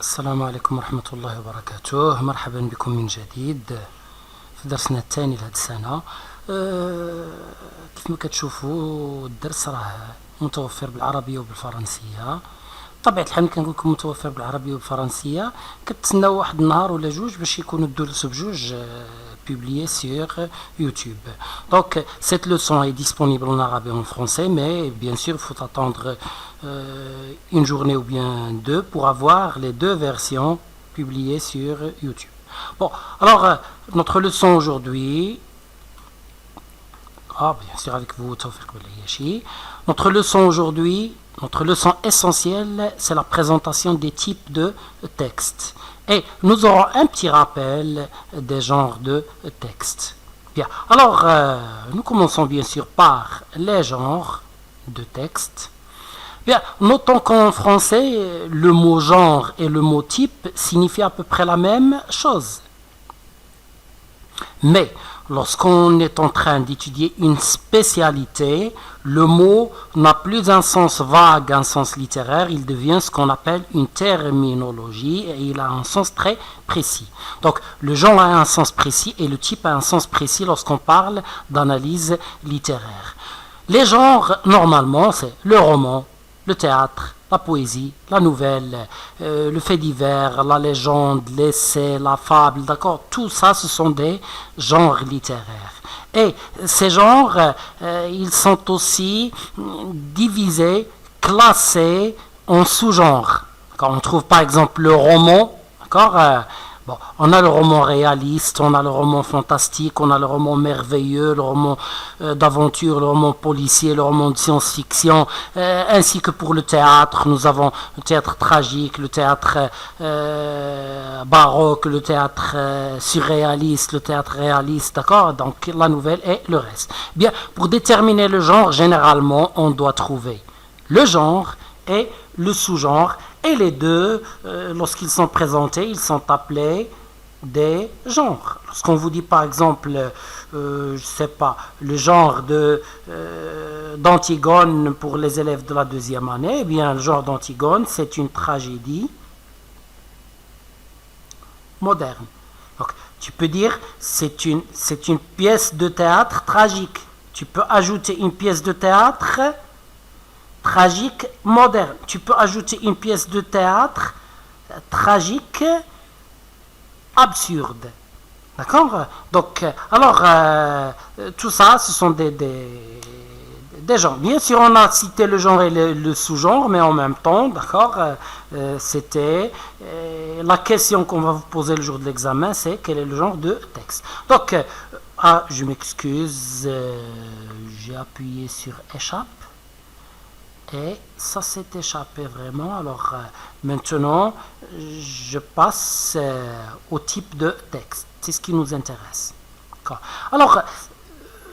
السلام عليكم ورحمة الله وبركاته. مرحبا بكم من جديد في درسنا الثاني لهذه السنة. كيف ما كتشوفوا الدرس راه متوفر بالعربية وبالفرنسية. بطبيعة الحال كنقول لكم متوفر بالعربية وبالفرنسية، كتسناو واحد النهار ولا جوج باش يكونوا الدروس بجوج publié sur YouTube. Donc cette leçon est disponible en arabe et en français, mais bien sûr il faut attendre une journée ou bien deux pour avoir les deux versions publiées sur YouTube. Bon, alors notre leçon aujourd'hui, bien sûr avec vous, notre leçon essentielle, c'est la présentation des types de textes. Et nous aurons un petit rappel des genres de textes. Bien, alors nous commençons bien sûr par les genres de textes. Bien, notons qu'en français, le mot genre et le mot type signifient à peu près la même chose. Mais lorsqu'on est en train d'étudier une spécialité, le mot n'a plus un sens vague, un sens littéraire, il devient ce qu'on appelle une terminologie et il a un sens très précis. Donc le genre a un sens précis et le type a un sens précis lorsqu'on parle d'analyse littéraire. Les genres, normalement, c'est le roman, le théâtre, la poésie, la nouvelle, le fait divers, la légende, l'essai, la fable, d'accord, tout ça, ce sont des genres littéraires. Et ces genres, ils sont aussi divisés, classés en sous-genres. Quand on trouve par exemple le roman, d'accord, on a le roman réaliste, on a le roman fantastique, on a le roman merveilleux, le roman d'aventure, le roman policier, le roman de science-fiction, ainsi que pour le théâtre, nous avons le théâtre tragique, le théâtre baroque, le théâtre surréaliste, le théâtre réaliste, d'accord, donc la nouvelle et le reste. Bien, pour déterminer le genre, généralement, on doit trouver le genre et le sous-genre. Et les deux, lorsqu'ils sont présentés, ils sont appelés des genres. Lorsqu'on vous dit par exemple, je sais pas, le genre d'Antigone pour les élèves de la deuxième année, eh bien le genre d'Antigone, c'est une tragédie moderne. Donc tu peux dire c'est une pièce de théâtre tragique. Tu peux ajouter une pièce de théâtre tragique moderne. Tu peux ajouter une pièce de théâtre tragique absurde. D'accord? Donc, alors, tout ça, ce sont des genres. Bien sûr, on a cité le genre et le sous-genre, mais en même temps, d'accord, c'était la question qu'on va vous poser le jour de l'examen, c'est quel est le genre de texte. Donc, je m'excuse, j'ai appuyé sur échappe. Et ça s'est échappé vraiment. Alors maintenant, je passe au type de texte. C'est ce qui nous intéresse. Alors,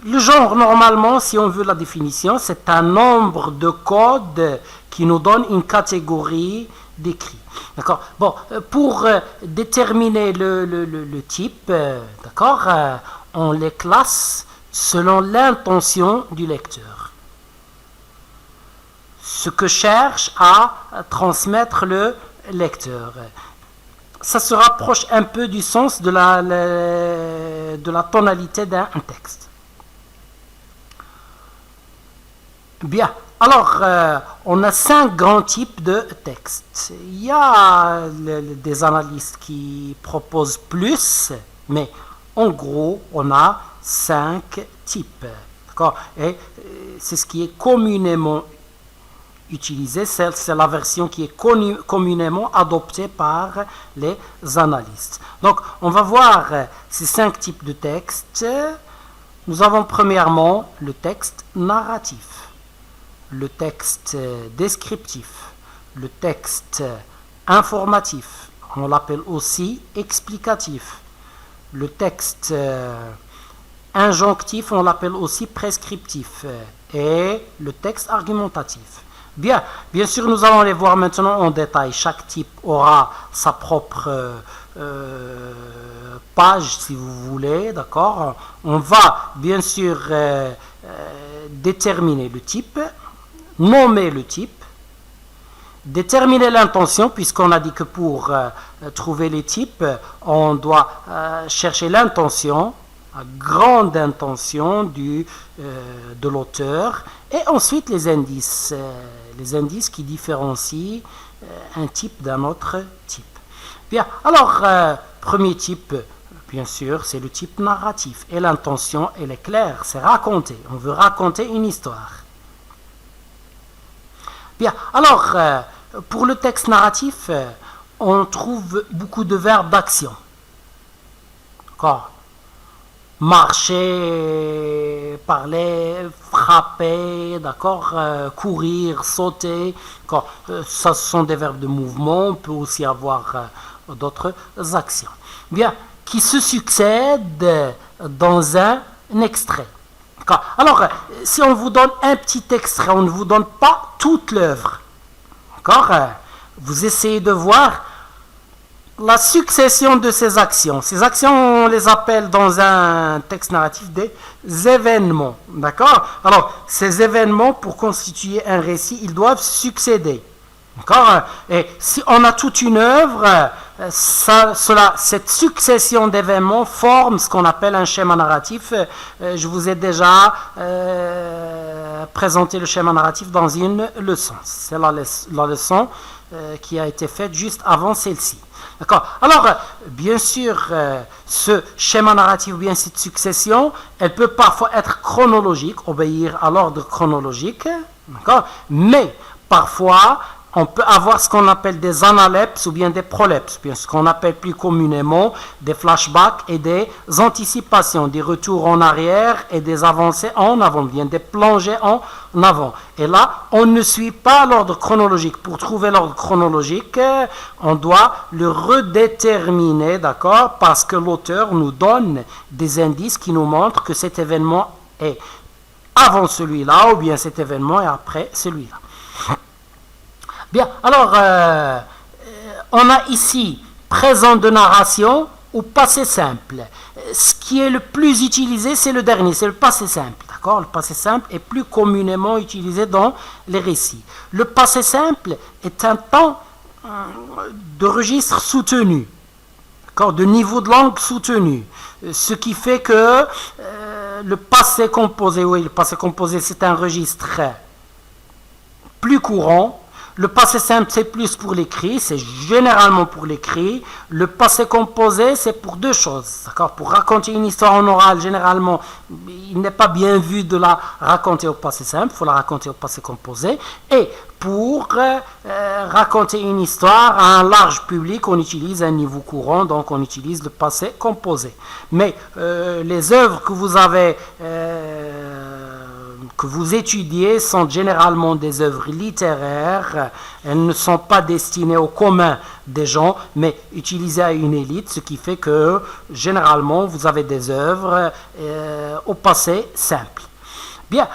le genre, normalement, si on veut la définition, c'est un nombre de codes qui nous donne une catégorie d'écrit. D'accord. Bon, pour déterminer le type, d'accord, on les classe selon l'intention du lecteur. Ce que cherche à transmettre le lecteur. Ça se rapproche un peu du sens de la tonalité d'un texte. Bien, alors on a 5 grands types de textes. Il y a des analystes qui proposent plus, mais en gros on a 5 types. D'accord? Et c'est ce qui est communément utilisé, c'est la version qui est communément adoptée par les analystes. Donc, on va voir ces 5 types de textes. Nous avons premièrement le texte narratif, le texte descriptif, le texte informatif, on l'appelle aussi explicatif, le texte injonctif, on l'appelle aussi prescriptif, et le texte argumentatif. Bien sûr, nous allons les voir maintenant en détail. Chaque type aura sa propre page, si vous voulez, d'accord. On va bien sûr déterminer le type, nommer le type, déterminer l'intention, puisqu'on a dit que pour trouver les types, on doit chercher l'intention, la grande intention de l'auteur, et ensuite les indices qui différencient un type d'un autre type. Bien, alors, premier type, bien sûr, c'est le type narratif, et l'intention, elle est claire, c'est raconter, on veut raconter une histoire. Bien, alors, pour le texte narratif, on trouve beaucoup de verbes d'action. D'accord ? Marcher, parler, frapper, d'accord, courir, sauter, ça ce sont des verbes de mouvement, on peut aussi avoir d'autres actions. Bien, qui se succèdent dans un extrait. D'accord. Alors, si on vous donne un petit extrait, on ne vous donne pas toute l'œuvre. D'accord ? Vous essayez de voir la succession de ces actions. Ces actions, on les appelle dans un texte narratif des événements. D'accord ? Alors, ces événements, pour constituer un récit, ils doivent succéder. D'accord ? Et si on a toute une œuvre, cette succession d'événements forme ce qu'on appelle un schéma narratif. Je vous ai déjà présenté le schéma narratif dans une leçon. C'est la leçon qui a été faite juste avant celle-ci. D'accord. Alors, bien sûr, ce schéma narratif ou bien cette succession, elle peut parfois être chronologique, obéir à l'ordre chronologique, d'accord. Mais parfois, on peut avoir ce qu'on appelle des analepses ou bien des prolepses, bien ce qu'on appelle plus communément des flashbacks et des anticipations, des retours en arrière et des avancées en avant, bien des plongées en avant. Et là, on ne suit pas l'ordre chronologique. Pour trouver l'ordre chronologique, on doit le redéterminer, d'accord, parce que l'auteur nous donne des indices qui nous montrent que cet événement est avant celui-là ou bien cet événement est après celui-là. Bien, alors, on a ici présent de narration ou passé simple. Ce qui est le plus utilisé, c'est le dernier, c'est le passé simple. D'accord ? Le passé simple est plus communément utilisé dans les récits. Le passé simple est un temps de registre soutenu, d'accord ? De niveau de langue soutenu. Ce qui fait que le passé composé, c'est un registre plus courant. Le passé simple, c'est plus pour l'écrit, c'est généralement pour l'écrit. Le passé composé, c'est pour deux choses. D'accord ? Pour raconter une histoire en oral, généralement, il n'est pas bien vu de la raconter au passé simple, il faut la raconter au passé composé. Et pour raconter une histoire à un large public, on utilise un niveau courant, donc on utilise le passé composé. Mais les œuvres que vous avez... que vous étudiez sont généralement des œuvres littéraires. Elles ne sont pas destinées au commun des gens, mais utilisées à une élite, ce qui fait que généralement vous avez des œuvres au passé simple. Bien,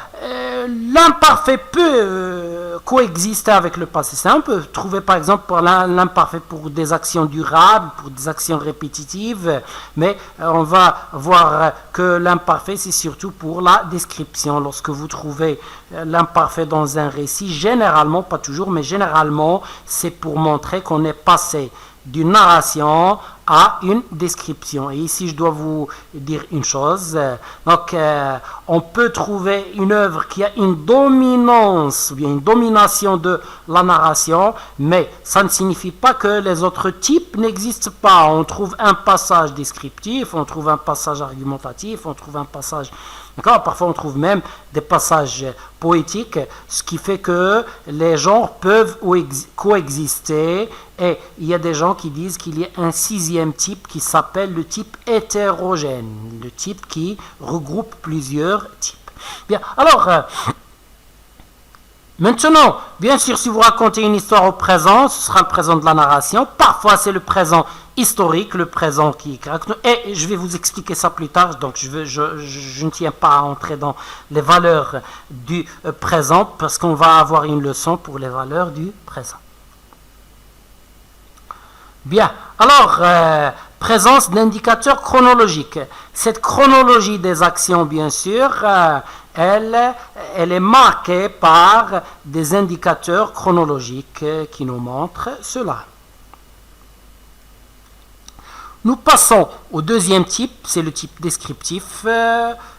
l'imparfait peut coexister avec le passé simple. On peut trouver par exemple l'imparfait pour des actions durables, pour des actions répétitives, mais on va voir que l'imparfait c'est surtout pour la description. Lorsque vous trouvez l'imparfait dans un récit, généralement, pas toujours, mais généralement, c'est pour montrer qu'on est passé d'une narration à une description. Et ici, je dois vous dire une chose. Donc, on peut trouver une œuvre qui a une dominance, ou bien une domination de la narration, mais ça ne signifie pas que les autres types n'existent pas. On trouve un passage descriptif, on trouve un passage argumentatif, on trouve un passage... D'accord ? Parfois, on trouve même des passages poétiques, ce qui fait que les genres peuvent coexister. Et il y a des gens qui disent qu'il y a un sixième type qui s'appelle le type hétérogène, le type qui regroupe plusieurs types. Bien, alors... Maintenant, bien sûr, si vous racontez une histoire au présent, ce sera le présent de la narration. Parfois, c'est le présent historique, le présent qui... Et je vais vous expliquer ça plus tard, donc je ne tiens pas à entrer dans les valeurs du présent, parce qu'on va avoir une leçon pour les valeurs du présent. Bien, alors, présence d'indicateurs chronologiques. Cette chronologie des actions, bien sûr, elle est marquée par des indicateurs chronologiques qui nous montrent cela. Nous passons au deuxième type, c'est le type descriptif.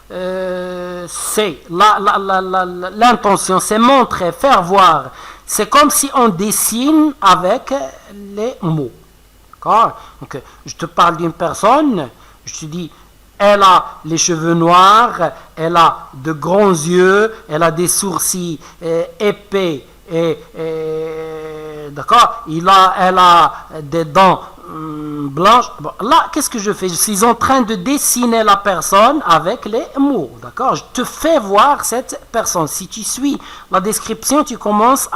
C'est l'intention, c'est montrer, faire voir. C'est comme si on dessine avec les mots. D'accord? Donc, je te parle d'une personne, je te dis, elle a les cheveux noirs, elle a de grands yeux, elle a des sourcils épais, d'accord? Elle a des dents blanches. Bon, là, qu'est-ce que je fais? Je suis en train de dessiner la personne avec les mots, d'accord? Je te fais voir cette personne. Si tu suis la description, tu commences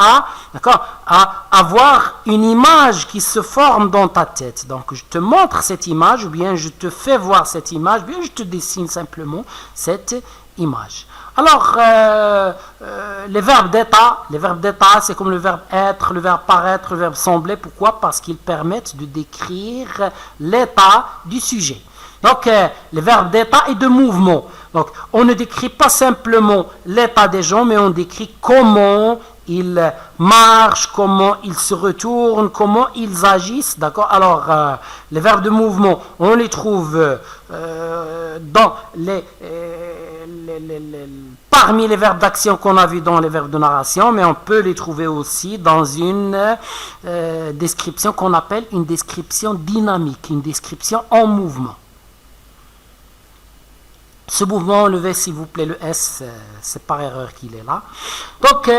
d'accord, à avoir une image qui se forme dans ta tête. Donc, je te montre cette image, ou bien je te fais voir cette image, ou bien je te dessine simplement cette image. Alors, les verbes d'état, c'est comme le verbe être, le verbe paraître, le verbe sembler. Pourquoi? Parce qu'ils permettent de décrire l'état du sujet. Donc, les verbes d'état et de mouvement. Donc, on ne décrit pas simplement l'état des gens, mais on décrit comment ils marchent, comment ils se retournent, comment ils agissent. D'accord? Alors, les verbes de mouvement, on les trouve dans parmi les verbes d'action qu'on a vus dans les verbes de narration, mais on peut les trouver aussi dans une description qu'on appelle une description dynamique, une description en mouvement. Ce mouvement, enlevez s'il vous plaît le S, c'est par erreur qu'il est là. Donc,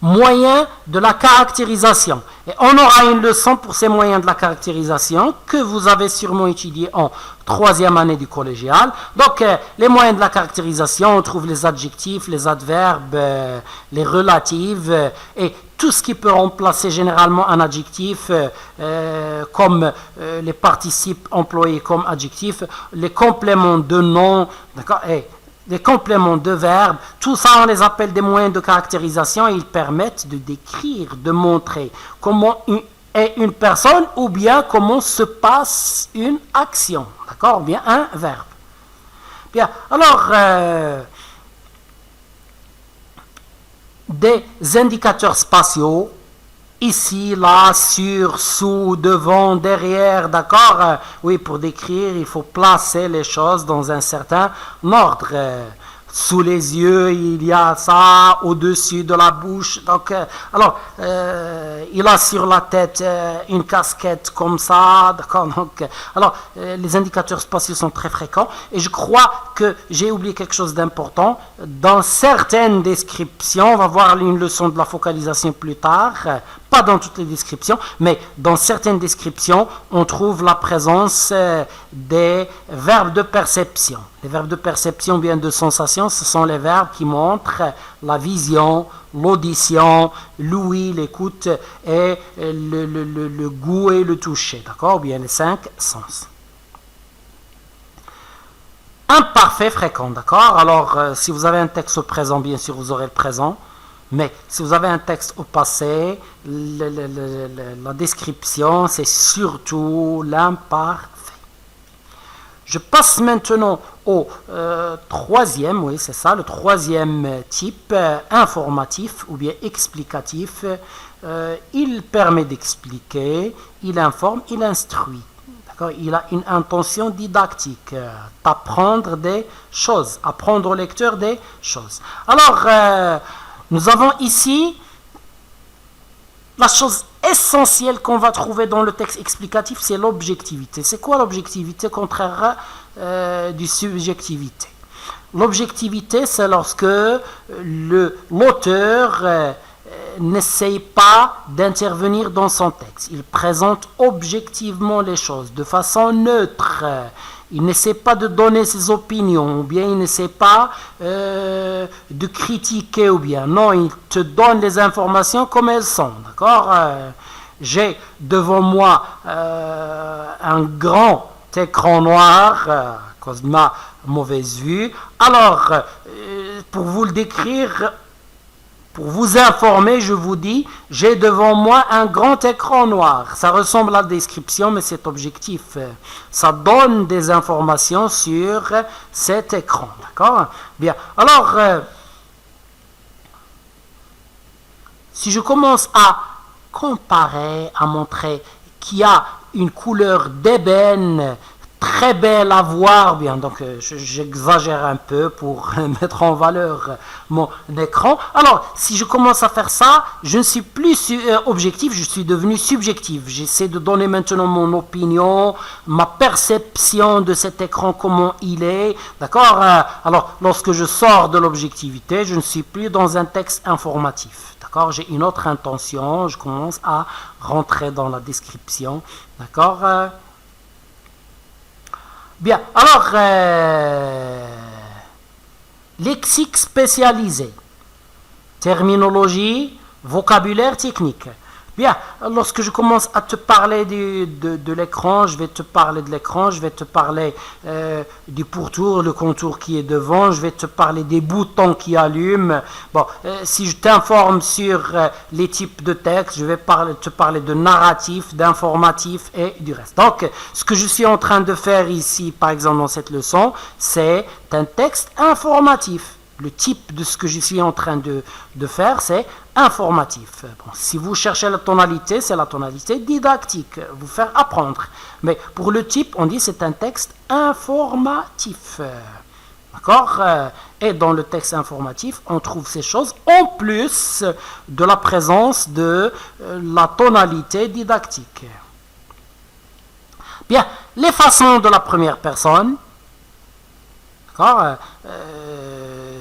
moyens de la caractérisation. Et on aura une leçon pour ces moyens de la caractérisation que vous avez sûrement étudié en 3e année du collégial. Donc, les moyens de la caractérisation, on trouve les adjectifs, les adverbes, les relatifs et tout ce qui peut remplacer généralement un adjectif comme les participes employés comme adjectifs, les compléments de nom, d'accord, et les compléments de verbes, tout ça on les appelle des moyens de caractérisation et ils permettent de décrire, de montrer comment est une personne ou bien comment se passe une action, d'accord, ou bien un verbe. Bien, alors, des indicateurs spatiaux, ici, là, sur, sous, devant, derrière, d'accord? Oui, pour décrire, il faut placer les choses dans un certain ordre. Sous les yeux, il y a ça, au-dessus de la bouche. Donc, alors, il a sur la tête une casquette comme ça, d'accord? Donc, alors, les indicateurs spatiaux sont très fréquents. Et je crois que j'ai oublié quelque chose d'important. Dans certaines descriptions, on va voir une leçon de la focalisation plus tard, pas dans toutes les descriptions, mais dans certaines descriptions, on trouve la présence des verbes de perception. Les verbes de perception, bien de sensation, ce sont les verbes qui montrent la vision, l'audition, l'ouïe, l'écoute et le goût et le toucher, d'accord? Ou bien les 5 sens. Imparfait fréquent, d'accord? Alors, si vous avez un texte au présent, bien sûr, vous aurez le présent. Mais si vous avez un texte au passé, la description, c'est surtout l'imparfait. Je passe maintenant au troisième, oui c'est ça, le troisième type, informatif ou bien explicatif. Il permet d'expliquer, il informe, il instruit. Il a une intention didactique, d'apprendre des choses, apprendre au lecteur des choses. Alors, nous avons ici la chose essentielle qu'on va trouver dans le texte explicatif, c'est l'objectivité. C'est quoi l'objectivité contraire du subjectivité? L'objectivité, c'est lorsque l'auteur n'essaye pas d'intervenir dans son texte. Il présente objectivement les choses, de façon neutre. Il n'essaie pas de donner ses opinions, ou bien il n'essaie pas de critiquer, ou bien non, il te donne les informations comme elles sont, d'accord? J'ai devant moi un grand écran noir, à cause de ma mauvaise vue. Alors, pour vous le décrire, Pour vous informer, je vous dis, j'ai devant moi un grand écran noir. Ça ressemble à la description, mais c'est objectif. Ça donne des informations sur cet écran. D'accord? Bien. Alors, si je commence à comparer, à montrer qu'il y a une couleur d'ébène très belle à voir, bien, donc j'exagère un peu pour mettre en valeur mon écran. Alors, si je commence à faire ça, je ne suis plus objectif, je suis devenu subjectif. J'essaie de donner maintenant mon opinion, ma perception de cet écran, comment il est, d'accord? Alors, lorsque je sors de l'objectivité, je ne suis plus dans un texte informatif, d'accord? J'ai une autre intention, je commence à rentrer dans la description, d'accord? Bien, alors, lexique spécialisé, terminologie, vocabulaire technique. Bien, lorsque je commence à te parler de l'écran, je vais te parler de l'écran, je vais te parler du pourtour, le contour qui est devant, je vais te parler des boutons qui allument. Bon, si je t'informe sur les types de textes, je vais te parler de narratif, d'informatif et du reste. Donc, ce que je suis en train de faire ici, par exemple dans cette leçon, c'est un texte informatif. Le type de ce que je suis en train de faire, c'est informatif. Bon, si vous cherchez la tonalité, c'est la tonalité didactique, vous faire apprendre. Mais pour le type, on dit c'est un texte informatif. D'accord? Et dans le texte informatif, on trouve ces choses en plus de la présence de la tonalité didactique. Bien, les façons de la première personne. D'accord?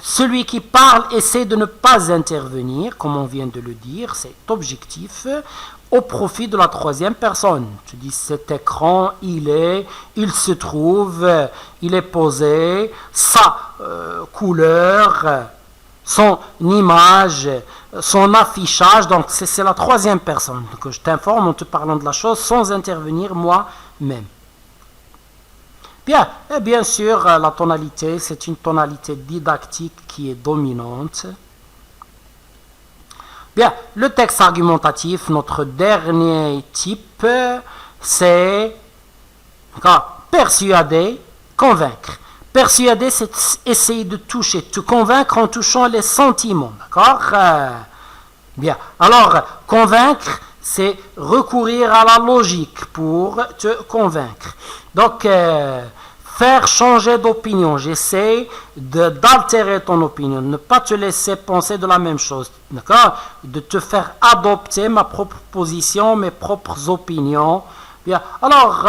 Celui qui parle essaie de ne pas intervenir, comme on vient de le dire, c'est objectif, au profit de la troisième personne. Tu dis cet écran, il se trouve, il est posé, sa couleur, son image, son affichage, donc c'est la troisième personne. Donc je t'informe en te parlant de la chose sans intervenir moi-même. Bien, et bien sûr, la tonalité, c'est une tonalité didactique qui est dominante. Bien, le texte argumentatif, notre dernier type, c'est persuader, convaincre. Persuader, c'est essayer de toucher, te convaincre en touchant les sentiments, d'accord? Bien, alors, convaincre, c'est recourir à la logique pour te convaincre. Donc, faire changer d'opinion. J'essaie d'altérer ton opinion, ne pas te laisser penser de la même chose, d'accord? De te faire adopter ma propre position, mes propres opinions. Bien, alors,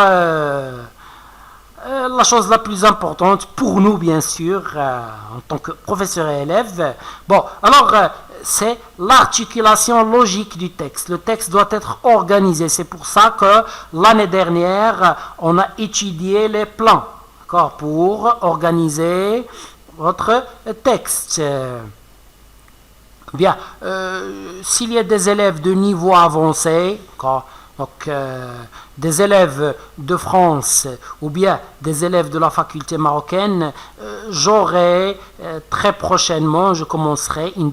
la chose la plus importante pour nous, bien sûr, en tant que professeur et élève, bon, alors, c'est l'articulation logique du texte. Le texte doit être organisé. C'est pour ça que l'année dernière, on a étudié les plans, d'accord, pour organiser votre texte. Bien, s'il y a des élèves de niveau avancé, donc des élèves de France ou bien des élèves de la faculté marocaine, j'aurai très prochainement, je commencerai une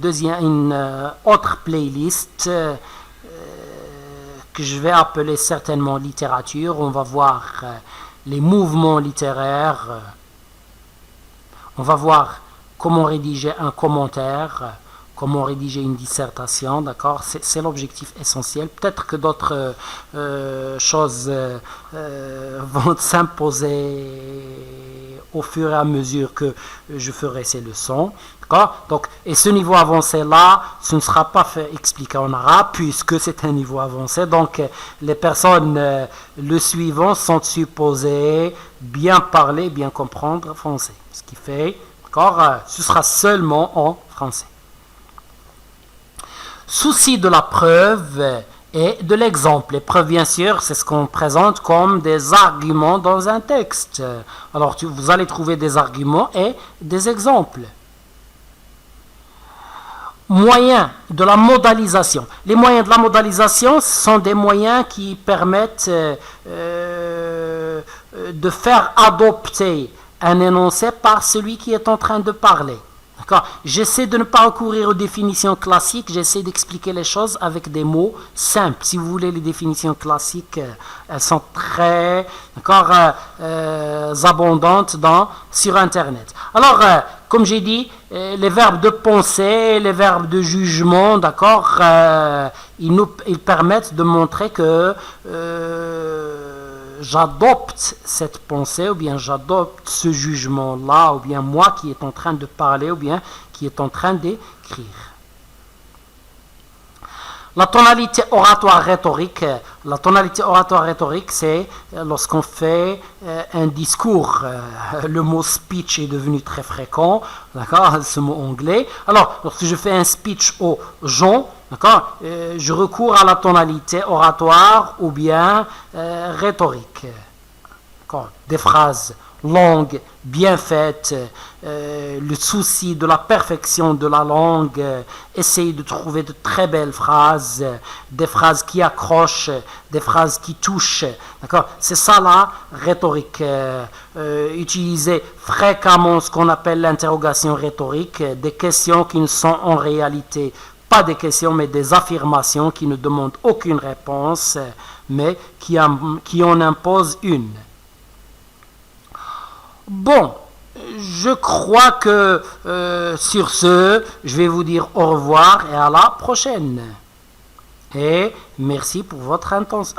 autre playlist que je vais appeler certainement littérature. On va voir les mouvements littéraires, on va voir comment rédiger un commentaire, comment rédiger une dissertation, d'accord? C'est l'objectif essentiel. Peut-être que d'autres choses vont s'imposer au fur et à mesure que je ferai ces leçons, d'accord? Donc, et ce niveau avancé-là, ce ne sera pas expliqué en arabe, puisque c'est un niveau avancé. Donc, les personnes le suivant sont supposées bien parler, bien comprendre français. Ce qui fait, d'accord? Ce sera seulement en français. Souci de la preuve et de l'exemple. Les preuves, bien sûr, c'est ce qu'on présente comme des arguments dans un texte. Alors, vous allez trouver des arguments et des exemples. Moyens de la modalisation. Les moyens de la modalisation sont des moyens qui permettent de faire adopter un énoncé par celui qui est en train de parler. D'accord. J'essaie de ne pas recourir aux définitions classiques, j'essaie d'expliquer les choses avec des mots simples. Si vous voulez, les définitions classiques, elles sont très abondantes sur Internet. Alors, comme j'ai dit, les verbes de pensée, les verbes de jugement, d'accord, ils permettent de montrer que j'adopte cette pensée, ou bien j'adopte ce jugement-là, ou bien moi qui est en train de parler, ou bien qui est en train d'écrire. La tonalité oratoire-rhétorique, c'est lorsqu'on fait un discours. Le mot speech est devenu très fréquent, d'accord, ce mot anglais. Alors, lorsque je fais un speech aux gens, d'accord, je recours à la tonalité oratoire ou bien rhétorique. D'accord, des phrases longues, bien faites, le souci de la perfection de la langue, essayer de trouver de très belles phrases, des phrases qui accrochent, des phrases qui touchent. D'accord, c'est ça la rhétorique. Utiliser fréquemment ce qu'on appelle l'interrogation rhétorique, des questions qui ne sont en réalité pas des questions, mais des affirmations qui ne demandent aucune réponse, mais qui en imposent une. Bon, je crois que sur ce, je vais vous dire au revoir et à la prochaine. Et merci pour votre attention.